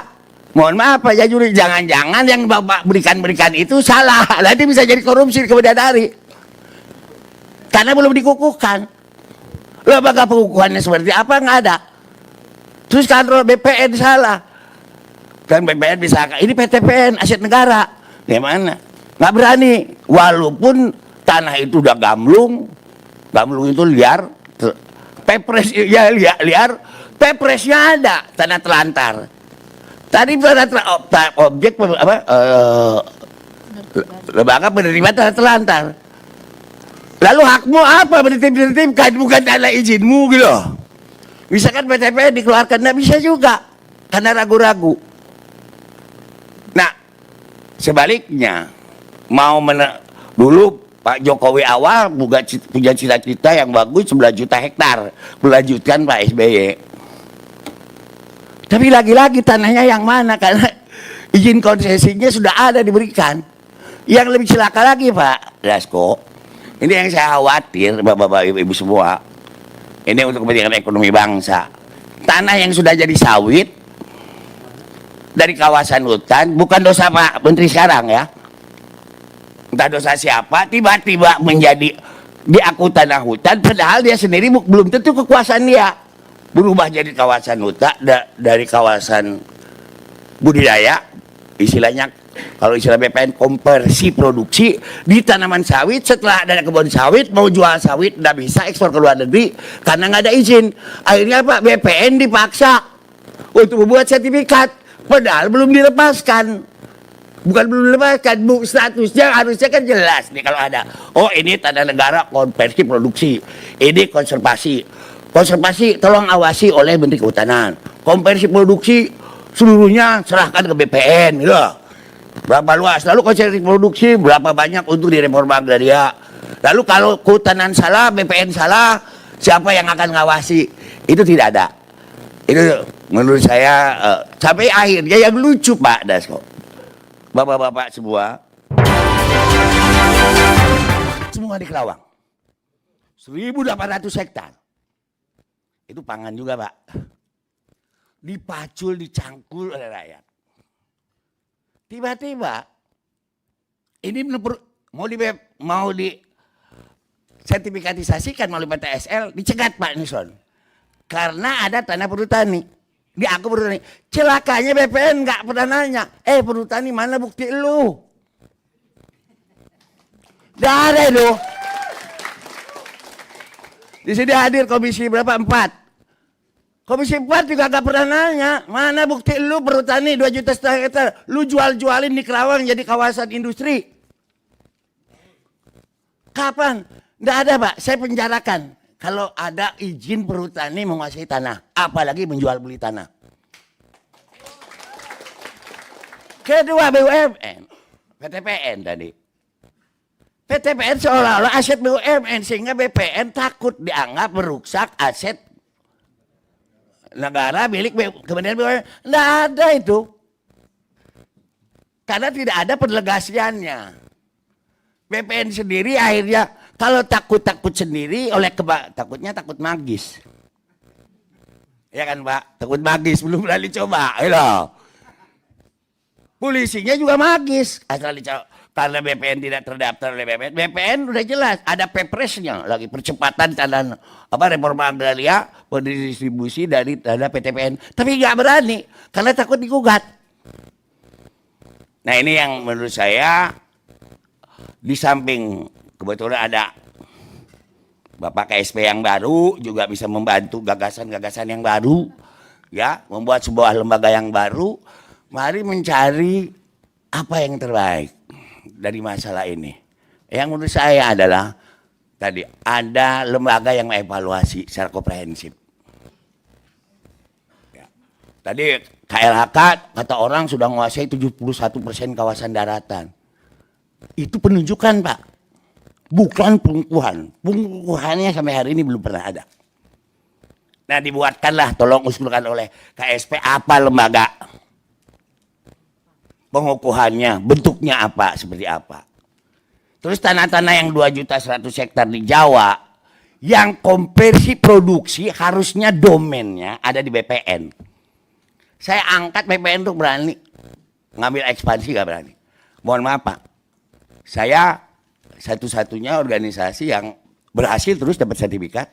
Speaker 3: Mohon maaf Pak Jajuri, jangan-jangan yang Bapak berikan itu salah. Nanti bisa jadi korupsi ke Bidadari. Karena belum dikukuhkan. Lembaga pengukuhannya seperti apa? Nggak ada. Terus kontrol BPN salah. Dan BPN bisa, ini PTPN, aset negara. Gimana? Nggak berani, walaupun tanah itu udah gamblung itu liar, Pepres ya liar, Pepresnya ada, tanah telantar. Tadi objek apa? Lembaga penerima tanah telantar. Lalu hakmu apa menitip-nitipkan, bukan tanah izinmu gitu. Misalkan PTPN dikeluarkan, nggak bisa juga karena ragu-ragu. Nah, sebaliknya. Dulu Pak Jokowi awal punya cita-cita yang bagus 11 juta hektar, melanjutkan Pak SBY. Tapi lagi-lagi tanahnya yang mana, karena izin konsesinya sudah ada diberikan. Yang lebih celaka lagi Pak Dasko, ini yang saya khawatir Bapak-bapak Ibu semua, ini untuk kepentingan ekonomi bangsa. Tanah yang sudah jadi sawit dari kawasan hutan, bukan dosa Pak Menteri sekarang ya, entah dosa siapa, tiba-tiba menjadi diaku tanah hutan, padahal dia sendiri belum tentu kekuasaan dia. Berubah jadi kawasan hutan, dari kawasan budidaya, istilahnya kalau istilah BPN konversi produksi di tanaman sawit. Setelah ada kebun sawit, mau jual sawit nggak bisa, ekspor ke luar negeri karena nggak ada izin. Akhirnya Pak BPN dipaksa untuk membuat sertifikat, padahal belum dilepaskan. Bukan belum dilepaskan, statusnya harusnya kan jelas nih kalau ada. Oh ini tanah negara konversi produksi, ini konservasi. Konservasi tolong awasi oleh Menteri Kehutanan. Konversi produksi seluruhnya serahkan ke BPN gitu. Berapa luas, lalu konversi produksi berapa banyak untuk di reforma agraria. Lalu kalau kehutanan salah, BPN salah, siapa yang akan ngawasi? Itu tidak ada. Itu menurut saya sampai akhirnya yang lucu Pak Dasko. Bapak-bapak semua di Kerawang 1.800 hektar itu pangan juga Pak, dipacul, dicangkul oleh rakyat. Tiba-tiba ini mau di sertifikatisasikan melalui PTSL, dicegat Pak Nison karena ada tanah perhutani. Di aku perhutani, celakanya BPN nggak pernah nanya, perhutani mana bukti lu? Nggak ada itu. Di sini hadir komisi berapa? 4. Komisi 4 juga nggak pernah nanya, mana bukti lu perhutani 2,5 juta hektar, lu jual-jualin di Kerawang jadi kawasan industri. Kapan? Nggak ada Pak, saya penjarakan. Kalau ada izin perhutani menguasai tanah, apalagi menjual beli tanah. Kedua BUMN, PTPN tadi. PTPN seolah-olah aset BUMN, sehingga BPN takut dianggap merusak aset negara milik Kementerian BUMN. Nggak ada itu. Karena tidak ada pendelegasiannya. BPN sendiri akhirnya Kalau takut-takut sendiri oleh takutnya takut magis. Ya kan Pak? Takut magis, belum berani coba. Ayo. Polisinya juga magis. Asal dicoba. Karena BPN tidak terdaftar oleh BPN. BPN udah jelas. Ada pepresnya lagi. Percepatan tanah reforma agraria. Pendistribusi dari dana PTPN. Tapi nggak berani. Karena takut digugat. Nah ini yang menurut saya. Di samping kebetulan ada Bapak KSP yang baru juga bisa membantu gagasan-gagasan yang baru, ya, membuat sebuah lembaga yang baru. Mari mencari apa yang terbaik dari masalah ini. Yang menurut saya adalah tadi ada lembaga yang mengevaluasi secara komprehensif. Ya. Tadi KLHK kata orang sudah menguasai 71% kawasan daratan. Itu penunjukan Pak. Bukan pengukuhan. Pengukuhannya sampai hari ini belum pernah ada. Nah dibuatkanlah, tolong usulkan oleh KSP apa lembaga. Pengukuhannya, bentuknya apa, seperti apa. Terus tanah-tanah yang 2.100.000 hektar di Jawa, yang konversi produksi harusnya domainnya ada di BPN. Saya angkat BPN untuk berani. Ngambil ekspansi gak berani. Mohon maaf Pak. Saya satu-satunya organisasi yang berhasil terus dapat sertifikat,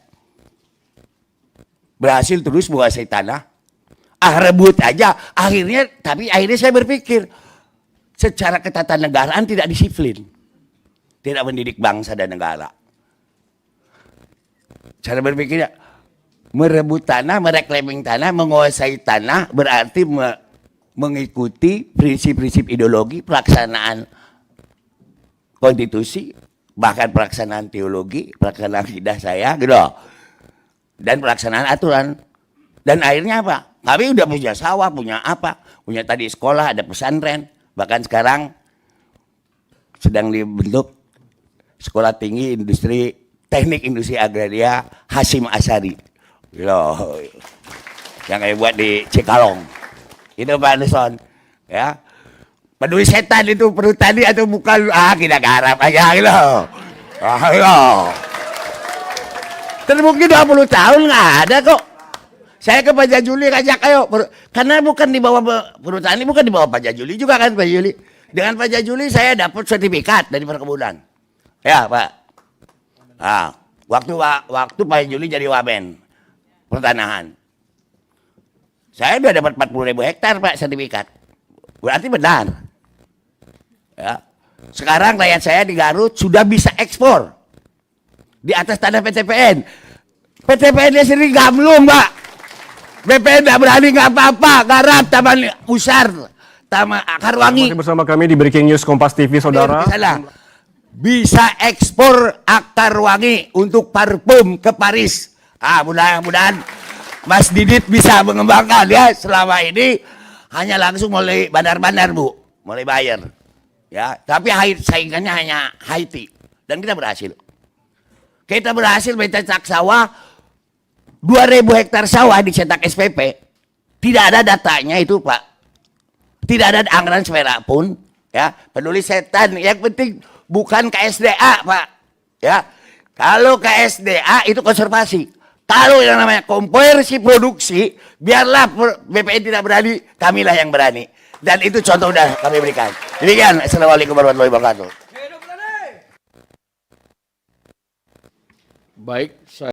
Speaker 3: berhasil terus menguasai tanah, rebut aja, tapi akhirnya saya berpikir, secara ketatanegaraan tidak disiplin, tidak mendidik bangsa dan negara. Cara berpikirnya, merebut tanah, mereclaiming tanah, menguasai tanah, berarti mengikuti prinsip-prinsip ideologi, pelaksanaan konstitusi, bahkan pelaksanaan teologi, pelaksanaan akidah saya, gitu. Dan pelaksanaan aturan. Dan akhirnya apa? Kami udah punya sawah, punya apa? Punya tadi sekolah, ada pesantren. Bahkan sekarang sedang dibentuk Sekolah Tinggi Teknik Industri Agraria Hasyim Asyari. Gitu. Yang kami buat di Cikalong. Itu Pak Anderson. Ya. Peduli setan itu perhutani atau bukan? Kita garap aja gitu. Gitu. Terbukti 20 tahun nggak ada kok. Saya ke Pak Jajuli ngajak ayo. Karena bukan di bawah perhutani, bukan di bawah Pak Jajuli juga kan Pak Jajuli. Dengan Pak Jajuli saya dapat sertifikat dari perkebunan. Ya Pak. Nah, waktu Pak Jajuli jadi Wamen pertanahan. Saya udah dapat 40.000 hektar Pak sertifikat. Berarti benar. Ya. Sekarang rakyat saya di Garut sudah bisa ekspor di atas tanah PTPN. PTPN-nya sendiri gamlung, Pak. BPN tidak berani nggak apa-apa. Garap, Taman Usar, Taman Akar Wangi.
Speaker 4: Masih bersama kami di Breaking News Kompas TV, saudara.
Speaker 3: Bisa ekspor Akar Wangi untuk parfum ke Paris. Mudah-mudahan Mas Didit bisa mengembangkan ya. Selama ini hanya langsung mulai bandar-bandar Bu, mulai bayar. Ya, tapi saingannya hanya Haiti dan kita berhasil. Kita berhasil mencetak sawah 2.000 hektar sawah dicetak SPP. Tidak ada datanya itu Pak. Tidak ada anggaran seperak pun. Ya, peduli setan. Yang penting bukan KSDA Pak. Ya, kalau KSDA itu konservasi. Kalau yang namanya konversi produksi, biarlah BPN tidak berani, kamilah yang berani. Dan itu contoh udah kami berikan. Demikian. Assalamualaikum warahmatullahi wabarakatuh.
Speaker 2: Baik, saya